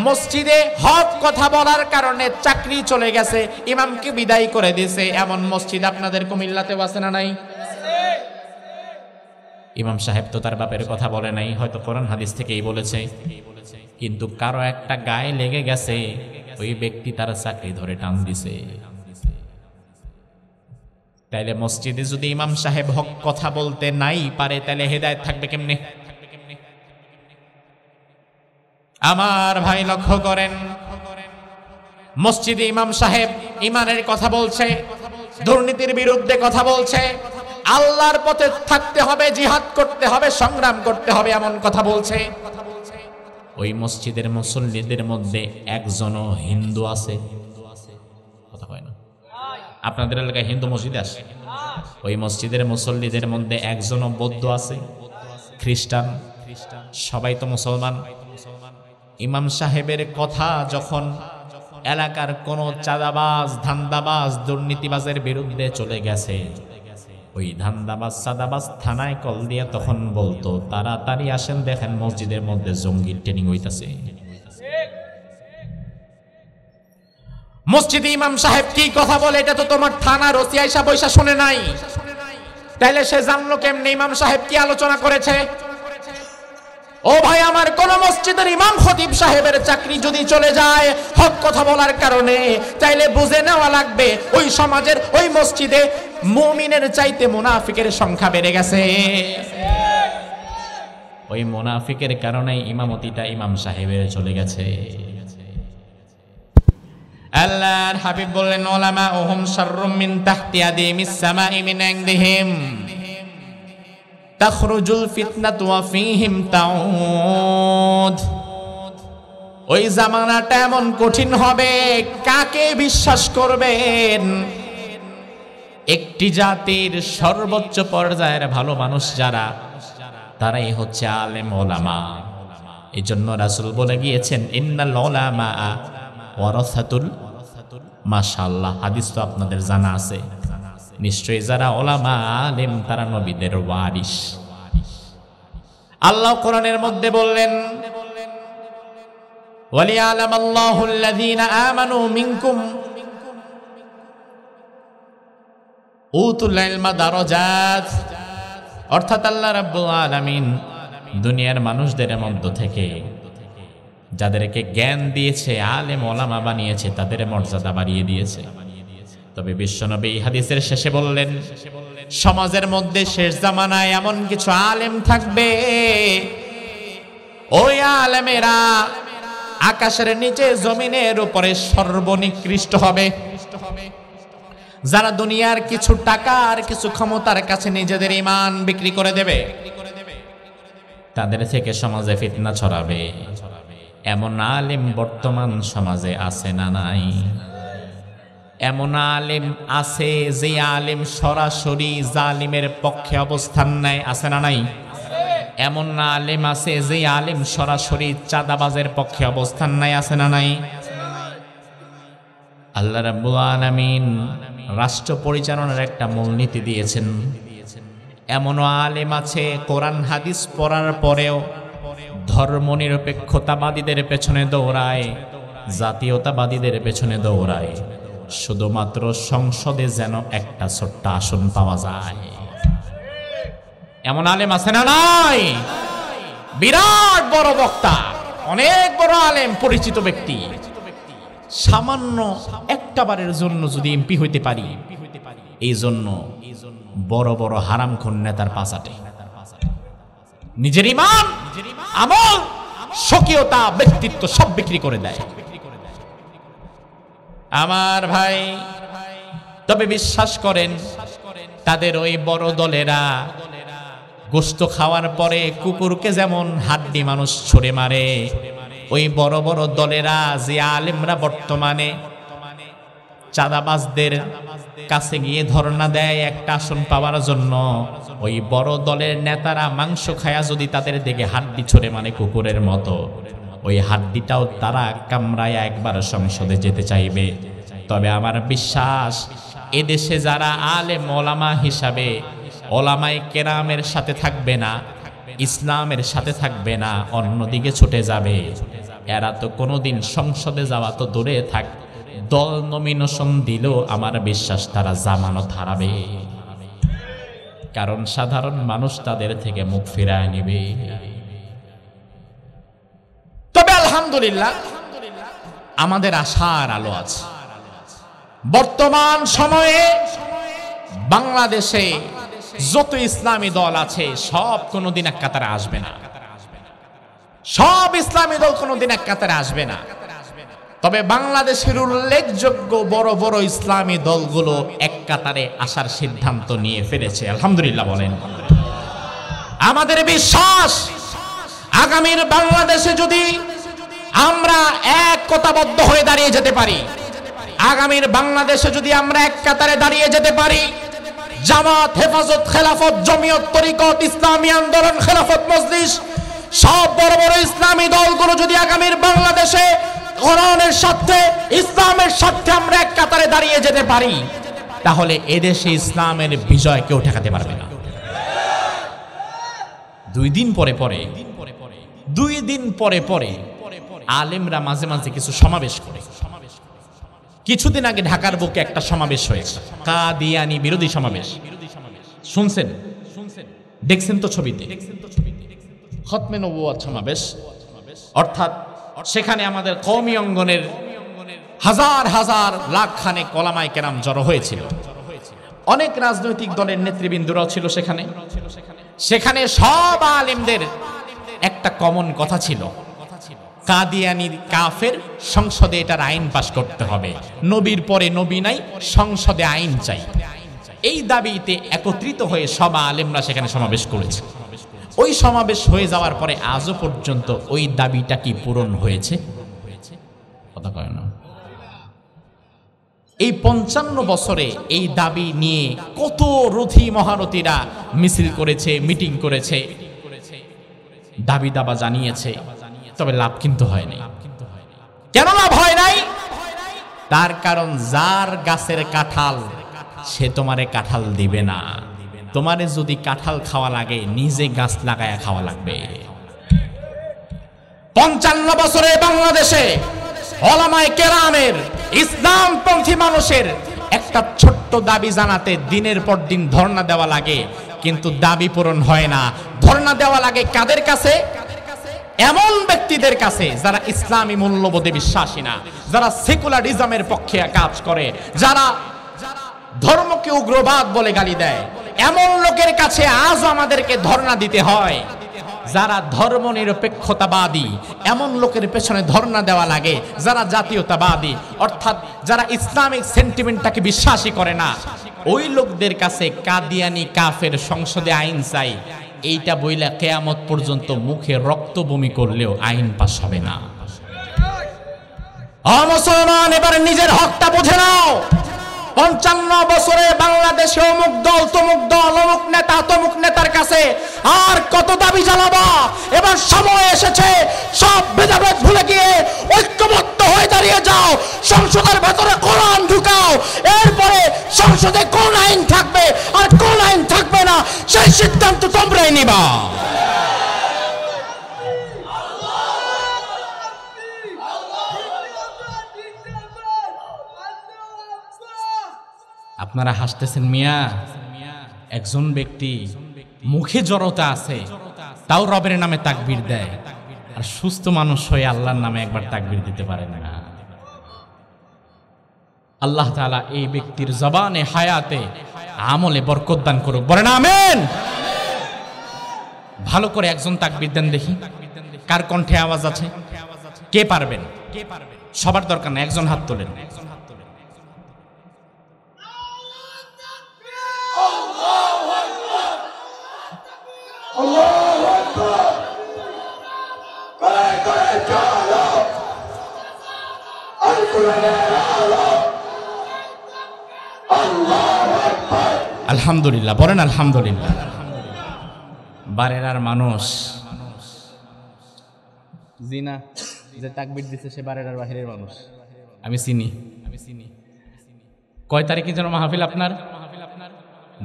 মসজিদে হক কথা বলার কারণে চাকরি চলে গেছে, ইমামকে বিদায় করে দিয়েছে। এমন মসজিদ আপনাদের কুমিল্লাতেও আছে না নাই? ইমাম সাহেব তো তার বাপের কথা বলে নাই, হয়তো কোরআন হাদিস থেকেই বলেছে, কিন্তু কারো একটা গায়ে লেগে গেছে, ওই ব্যক্তি তার চাকরি ধরে টান দিছে। তাইলে মসজিদে যদি ইমাম সাহেব হক কথা বলতে নাই পারে, তাহলে হেদায়েত থাকবে কেমনে? আমার ভাই লক্ষ্য করেন, মসজিদে ইমাম সাহেব ইমানের কথা বলছে, দুর্নীতির বিরুদ্ধে কথা বলছে, আল্লাহর পথে থাকতে হবে, জিহাদ করতে হবে, সংগ্রাম করতে হবে, এমন কথা বলছে। ওই মসজিদের মুসল্লিদের মধ্যে একজনও হিন্দু আছে? কথা কয় না? আপনাদের এলাকায় হিন্দু মসজিদ আছে? ওই মসজিদের মুসল্লিদের মধ্যে একজনও বৌদ্ধ আছে, খ্রিস্টান? সবাই তো মুসলমান। ইমাম সাহেবের কথা যখন এলাকার কোন চাঁদাবাজ, ধান্দাবাজ, দুর্নীতিবাজের বিরুদ্ধে চলে গেছে, ওই ধান্দাবাজ, চাঁদাবাজ থানায় কল দিয়ে তখন বলতো, তাড়াতাড়ি আসেন, দেখেন মসজিদের মধ্যে জঙ্গির ট্রেনিং হইতাছে। মসজিদে ইমাম সাহেব কি কথা বলে এটা তো তোমার থানার ওসি আইসা বৈশা শুনে নাই, তাইলে সে জানলো কেমনে ইমাম সাহেব কি আলোচনা করেছে? ও ভাই আমার, কোন মসজিদের ইমাম খতিব সাহেবের চাকরি যদি চলে যায় হক কথা বলার কারণে, তাইলে বুঝে নেওয়া লাগবে ওই সমাজের, ওই মসজিদে মুমিনের চাইতে মুনাফিকের সংখ্যা বেড়ে গেছে। ওই মুনাফিকের কারণে ইমামতিটা ইমাম সাহেবের চলে গেছে। আল্লাহর হাবিব বললেন, উলামা ওহুম শাররুম মিন তাহতি আদিমিস সামাই মিন ইনদিহিম তাখরুজুল ফিতনাতু ওয়া ফীহিম তাউদ। ওই জামানাটা এমন কঠিন হবে, কাকে বিশ্বাস করবেন? একটি জাতির সর্বোচ্চ পর্যায়ের ভালো মানুষ যারা, তারাই হচ্ছে আলেম ওলামা। এই জন্য রাসূল বলে গিয়েছেন, ইন্নাল উলামা ওয়ারাসাতুল, মাশাআল্লাহ, হাদিস তো আপনাদের জানা আছে নিশ্চয়ই। যারা ওলামা আলেম তারা নবীদের ওয়ারিস। আল্লাহ কোরআনের মধ্যে বললেন, ওয়ালিয়ালামাল্লাহুল্লাযীনা আমানু মিনকুম উতুল ইলমা দারাজাত। অর্থাৎ আল্লাহ রাব্বুল আলামিন দুনিয়ার মানুষদের মধ্য থেকে যাদেরকে জ্ঞান দিয়েছে, আলেম ওলামা বানিয়েছে, তাদের মর্যাদা বাড়িয়ে দিয়েছে। তবে বিশ্বনবী হাদিসের শেষে বললেন, সমাজের মধ্যে শেষ জামানায় এমন কিছু আলেম থাকবে, ওই আলেমেরা আকাশের নিচে জমিনের উপরে সর্বনিকৃষ্ট হবে। যারা দুনিয়ার কিছু টাকা আর কিছু ক্ষমতার কাছে নিজেদের ঈমান বিক্রি করে দেবে, তাদের থেকে সমাজে ফিতনা ছড়াবে। এমন আলেম বর্তমান সমাজে আছে না নাই? এমন আলেম আছে যে আলেম সরাসরি জালিমের পক্ষে অবস্থান নেয়, আছে না নাই? এমন আলেম আছে যে আলেম সরাসরি চাঁদাবাজের পক্ষে অবস্থান নেয়, আছে না নাই? আল্লাহ রাব্বুল আলামিন রাষ্ট্র পরিচালনার একটা মূলনীতি দিয়েছেন। এমন আলেম আছে কোরআন হাদিস পড়ার পরেও ধর্মনিরপেক্ষতাবাদীদের পেছনে দৌড়ায়, জাতীয়তাবাদীদের পেছনে দৌড়ায়, শুধুমাত্র সংসদে যেন একটা ছোট্ট আসন পাওয়া যায়। এমন আলেম আছে না নাই? বিরাট বড় বক্তা, অনেক বড় আলেম, পরিচিত ব্যক্তি, সামান্য একটা বারের জন্য যদি এমপি হইতে পারি, এই জন্য বড় বড় হারামখোর নেতার পাশাটে নিজের ঈমান, আমল, স্বকীয়তা, ব্যক্তিত্ব সব বিক্রি করে দেয়। আমার ভাই, তবে বিশ্বাস করেন তাদের ওই বড় দলেরা গোশত খাওয়ার পরে কুকুরকে যেমন হাড্ডি মানুষ ছুঁড়ে মারে, ওই বড় বড় দলেরা যে আলেমরা বর্তমানে চাঁদাবাজদের কাছে গিয়ে ধর্ণা দেয় একটা আসন পাওয়ার জন্য, ওই বড় দলের নেতারা মাংস খায়া যদি তাদের দিকে হাড্ডি ছুঁড়ে মানে কুকুরের মতো, ওই হাড্ডিটাও তারা কামড়ায় একবার সংসদে যেতে চাইবে। তবে আমার বিশ্বাস এদেশে যারা আলেম ওলামা হিসাবে ওলামায়ে কেরামের সাথে থাকবে না, ইসলামের সাথে থাকবে না, অন্যদিকে ছুটে যাবে, এরা তো কোনোদিন সংসদে যাওয়া তো দূরে থাক, দল নমিনেশন দিলেও আমার বিশ্বাস তারা জামানত হারাবে, কারণ সাধারণ মানুষ তাদের থেকে মুখ ফিরায় নেবে। তবে আলহামদুলিল্লাহ আমাদের আশার আলো আছে। বর্তমান সময়ে বাংলাদেশে যত ইসলামী দল আছে সব কোনোদিন এক কাতারে আসবে না, সব ইসলামী দল কোনোদিন এক কাতারে আসবে না। তবে বাংলাদেশের উল্লেখযোগ্য বড় বড় ইসলামী দলগুলো এক কাতারে আসার সিদ্ধান্ত নিয়ে ফেলেছে, আলহামদুলিল্লাহ বলেন। আমাদের বিশ্বাস আগামীর বাংলাদেশে যদি আমরা এক কথাবদ্ধ হয়ে দাঁড়িয়ে যেতে পারি, আগামীর বাংলাদেশে যদি আমরা এক কাতারে দাঁড়িয়ে যেতে পারি, জামাত, হেফাজত, খেলাফত, জমিয়ত, তরিকত, ইসলামী আন্দোলন, খেলাফত মজলিস, সব বড় বড় ইসলামী দলগুলো যদি আগামীর বাংলাদেশে কোরআনের সাথে ইসলামের সাথে আমরা এক কাতারে দাঁড়িয়ে যেতে পারি, তাহলে এদেশে ইসলামের বিজয় কেউ ঠেকাতে পারবে না। দুই দিন পরে পরে আলেমরা মাঝে মাঝে কিছু সমাবেশ করে। কিছুদিন আগে ঢাকার বুকে একটা সমাবেশ হয়েছে, কাদিয়ানী বিরোধী সমাবেশ, শুনছেন, দেখছেন তো ছবিতে, খতমে নবুয়ত সমাবেশ। অর্থাৎ সেখানে আমাদের কওমি অঙ্গনের হাজার হাজার লাখ খানেক ওলামায়ে কেরাম জড়ো হয়েছিল, অনেক রাজনৈতিক দলের নেতৃবৃন্দরাও ছিল সেখানে। সেখানে সব আলেমদের একটা কমন কথা ছিল, কাদিয়ানীর কাফের, সংসদে এটার আইন পাশ করতে হবে, নবীর পরে নবী নাই, সংসদে আইন চাই। এই দাবিতে একত্রিত হয়ে সব আলেমরা সেখানে সমাবেশ করেছে। ওই সমাবেশ হয়ে যাওয়ার পরে আজও পর্যন্ত ওই দাবিটা কি পূরণ হয়েছে? কথা কয় না। এই 55 বছরে এই দাবি নিয়ে কত রথী মহারথীরা মিছিল করেছে, মিটিং করেছে, দাবি দাবা জানিয়েছে, তবে লাভ কিন্তু হয় নাই। কেন লাভ হয় নাই? তার কারণ যার গাছের কাঁঠাল সে তোমারে কাঁঠাল দিবে না। তোমারে যদি কাঁঠাল খাওয়া লাগে নিজে গাছ লাগায়া খাওয়া লাগবে। 55 বছরে বাংলাদেশে ওলামায়ে কেরামের, ইসলামপন্থী মানুষের একটা ছোট্ট দাবি জানাতে দিনের পর দিন ধর্ণা দেওয়া লাগে, কিন্তু দাবি পূরণ হয় না। ধর্ণা দেওয়া লাগে কাদের কাছে? এমন ব্যক্তিদের কাছে যারা ইসলামী মূল্যবোধে বিশ্বাসী না, যারা সেকুলারিজমের পক্ষে কাজ করে, যারা ধর্মকে উগ্রবাদ বলে গালি দেয়। এমন লোকের কাছে আজ আমাদেরকে ধর্ণা দিতে হয়। যারা ধর্ম নিরপেক্ষতাবাদী, এমন লোকের পেছনে ধর্ণা দেওয়া লাগে। যারা জাতীয়তাবাদী, অর্থাৎ যারা ইসলামিক সেন্টিমেন্টটাকে বিশ্বাসী করে না, ওই লোকদের কাছে কাদিয়ানী কাফের, সংসদে আইন চাই, এইটা বইলা কিয়ামত পর্যন্ত মুখে রক্ত বমি করলেও আইন পাস হবে না। মুসলমান, এবার নিজের হকটা বুঝে নাও। 55 বছরে বাংলাদেশে অমুক দল, তমুক দল, অমুক নেতা, তমুক নেতার কাছে আর কত দাবি জানাবা? এবার সময় এসেছে সব ভেদাভেদ ভুলে গিয়ে ঐক্যবদ্ধ হয়ে দাঁড়িয়ে যাও। সংসদের ভেতরে কোরআন ঢুকাও, এরপরে সংসদে কোন আইন থাকবে আর কোন আইন থাকবে না সেই সিদ্ধান্ত তোমরাই নিবা। আপনারা হাসতেছেন মিয়া, একজন ব্যক্তি মুখে জড়তা আছে, তাও রবের নামে তাকবীর দেয়, আর সুস্থ মানুষ হয়ে আল্লাহর নামে একবার তাকবীর দিতে পারে না। আল্লাহ তাআলা এই ব্যক্তির জবানে, হায়াতে, আমলে বরকত দান করুক, বলেন আমিন। ভালো করে একজন তাকবীর দেন দেখি, কার কণ্ঠে আওয়াজ আছে, কে পারবেন? সবার দরকার না, একজন হাত তোলেন। আলহামদুলিল্লাহ, বলেন আলহামদুলিল্লাহ। বারেরার মানুষ জিনা যে তাকবীর দিচ্ছে সে বারেরার বাহিরের মানুষ, আমি চিনি। কয় তারিখে যেন মাহফিল আপনার?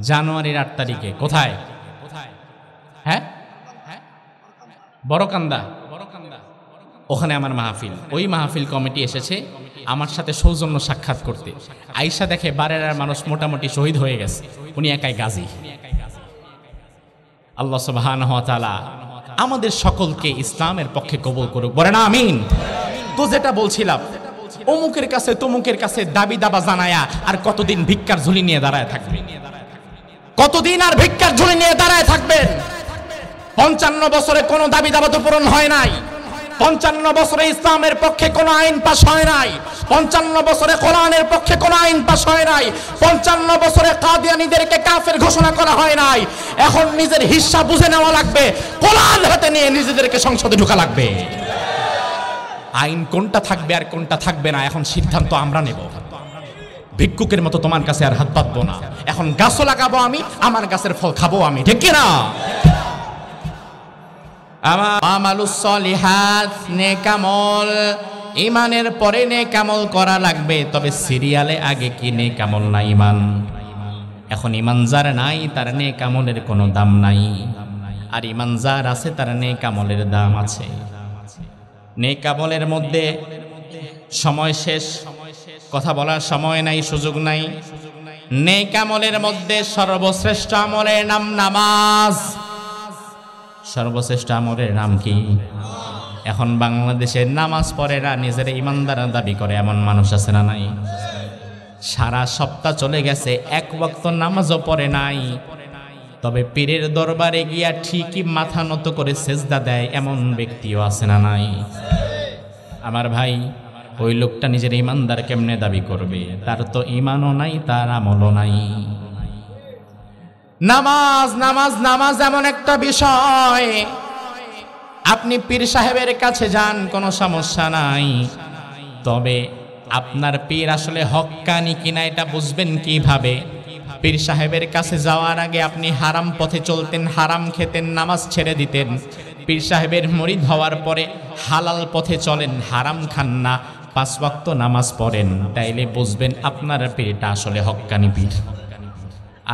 জানুয়ারির 8 তারিখে। কোথায়? হ্যাঁ, বড়কান্দা। ওখানে আমার মাহফিল। ওই মাহফিল কমিটি এসেছে আমার সাথে সৌজন্য সাক্ষাৎ করতে। আইসা দেখে বারেরার মানুষ মোটামুটি শহীদ হয়ে গেছে, উনি একাই গাজী। আল্লাহ সুবহানাহু ওয়া তাআলা আমাদের সকলকে ইসলামের পক্ষে কবুল করুক, বলেন আমিন। তো যেটা বলছিলাম, অমুকের কাছে তমুকের কাছে দাবি দাবা জানায়া আর কতদিন ভিক্ষার ঝুলি নিয়ে দাঁড়ায় থাকবে? কতদিন আর ভিক্ষার ঝুলি নিয়ে দাঁড়ায় থাকবেন? 55 বছরে কোনো দাবি দাবা তো পূরণ হয় নাই। 55 বছরে ইসলামের পক্ষে কোনো আইন পাস হয় নাই। 55 বছরে কোরআনের পক্ষে কোনো আইন পাস হয় নাই। 55 বছরে কাদিয়ানীদেরকে কাফের ঘোষণা করা হয় নাই। এখন নিজের হিস্সা বুঝে নেওয়া লাগবে, কোরআন হাতে নিয়ে নিজেদেরকে সংসদে ঢোকা লাগবে। আইন কোনটা থাকবে আর কোনটা থাকবে না, এখন সিদ্ধান্ত আমরা নেব। ভিক্ষুকের মতো তোমার কাছে আর হাত পাতবো না। এখন গাছও লাগাবো আমি, আমার গাছের ফল খাবো আমি, ঠিক কি না? আমালুস সলিহাত, নেকামল, ঈমানের পরে নেকামল করা লাগবে। তবে সিরিয়ালে আগে কি নেকামল না ঈমান? এখন ঈমান যার নাই তার নেকামলের কোনো দাম নাই, আর ঈমান যার আছে তার নেকামলের দাম আছে। নেকামলের মধ্যে সময় শেষ, কথা বলার সময় নাই, সুযোগ নাই। নেকামলের মধ্যে সর্বশ্রেষ্ঠ আমলের নাম নামাজ। সর্বশ্রেষ্ঠ আমলের নাম কি? এখন বাংলাদেশে নামাজ পড়ে না, নিজের ইমানদার দাবি করে এমন মানুষ আছে না নাই? সারা সপ্তাহ চলে গেছে, এক ওয়াক্ত নামাজও পড়ে নাই, তবে পীরের দরবারে গিয়া ঠিকই মাথা নত করে সেজদা দেয় এমন ব্যক্তিও আছে না নাই? আমার ভাই, ওই লোকটা নিজের ইমানদার কেমনে দাবি করবে? তার তো ইমানও নাই, তার আমলও নাই। নামাজ নামাজ নামাজ এমন একটা বিষয়, আপনি পীর সাহেবের কাছে যান কোনো সমস্যা নাই, তবে আপনার পীর আসলে হক্কানি কিনা এটা বুঝবেন কিভাবে? পীর সাহেবের কাছে যাওয়ার আগে আপনি হারাম পথে চলতেন, হারাম খেতেন, নামাজ ছেড়ে দিতেন। পীর সাহেবের মুরিদ হওয়ার পরে হালাল পথে চলেন, হারাম খান না, 5 ওয়াক্ত নামাজ পড়েন, তাইলে বুঝবেন আপনার পীরটা আসলে হক্কানি পীর।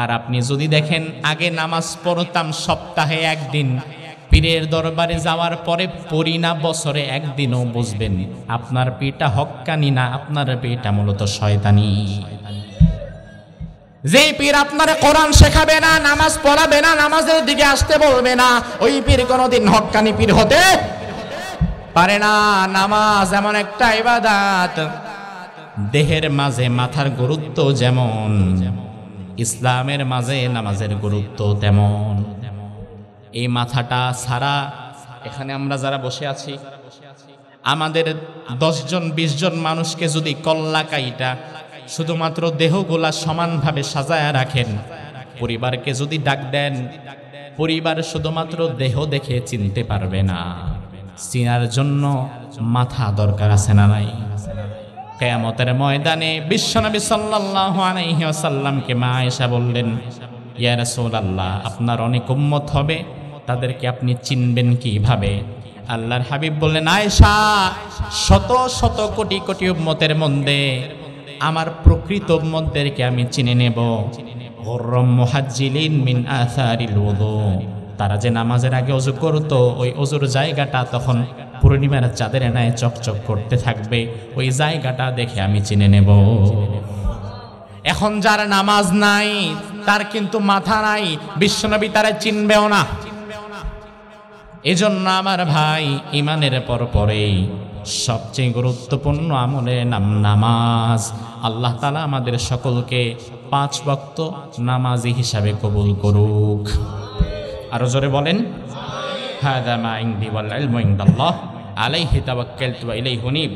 আর আপনি যদি দেখেন আগে নামাজ পড়তাম সপ্তাহে একদিন, পীরের দরবারে যাওয়ার পরে পড়ি না বছরে একদিনও, বুঝবেন আপনার পীরটা হক্কানি না, আপনার পীরটা মূলত শয়তানি। যে পীর আপনারে কোরআন শেখাবে না, নামাজ পড়াবে না, নামাজের দিকে আসতে বলবে না, ওই পীর কোনোদিন হক্কানি পীর হতে পারে না। নামাজ এমন একটা ইবাদত, দেহের মাঝে মাথার গুরুত্ব যেমন, ইসলামের মাঝে নামাজের গুরুত্ব তেমন। এই মাথাটা ছাড়া এখানে আমরা যারা বসে আছি, আমাদের 10 জন 20 জন মানুষকে যদি কল্লা কাইটা শুধুমাত্র দেহগুলা সমানভাবে সাজায়া রাখেন, পরিবারকে যদি ডাক দেন, পরিবার শুধুমাত্র দেহ দেখে চিনতে পারবে না, চিনার জন্য মাথা দরকার আছে না নাই? কিয়ামতের ময়দানে বিশ্বনবী সাল্লাল্লাহু আলাইহি ওয়াসাল্লামকে মা আয়েশা বললেন, ইয়া রাসূলুল্লাহ, আপনার অনেক উম্মত হবে, তাদেরকে আপনি চিনবেন কিভাবে? আল্লাহর হাবিব বললেন, আয়েশা, শত শত কোটি কোটি উম্মতের মধ্যে আমার প্রকৃত উম্মতদেরকে আমি চিনে নেব। গুররাম মুহাজ্জিলিন মিন আসারিল ওযু, তারা যে নামাজের আগে ওযু করতো, ওই ওযুর জায়গাটা তখন পূর্ণিমার চাঁদের ন্যায় চকচক করতে থাকবে, ওই জায়গাটা দেখে আমি চিনে নেব। এখন যার নামাজ নাই, তার কিন্তু মাথা নাই, বিশ্বনবী তারা চিনবেও না। এজন্য আমার ভাই, ইমানের পরেই সবচেয়ে গুরুত্বপূর্ণ আমলের নাম নামাজ। আল্লাহ তাআলা আমাদের সকলকে 5 ওয়াক্ত নামাজি হিসাবে কবুল করুক। আরো জোরে বলেন, হাযা মা ইনদি ওয়াল ইলমু ইনদাল্লাহ আলাইহি তাওয়াক্কালতু ওয়া ইলাইহি উনীব।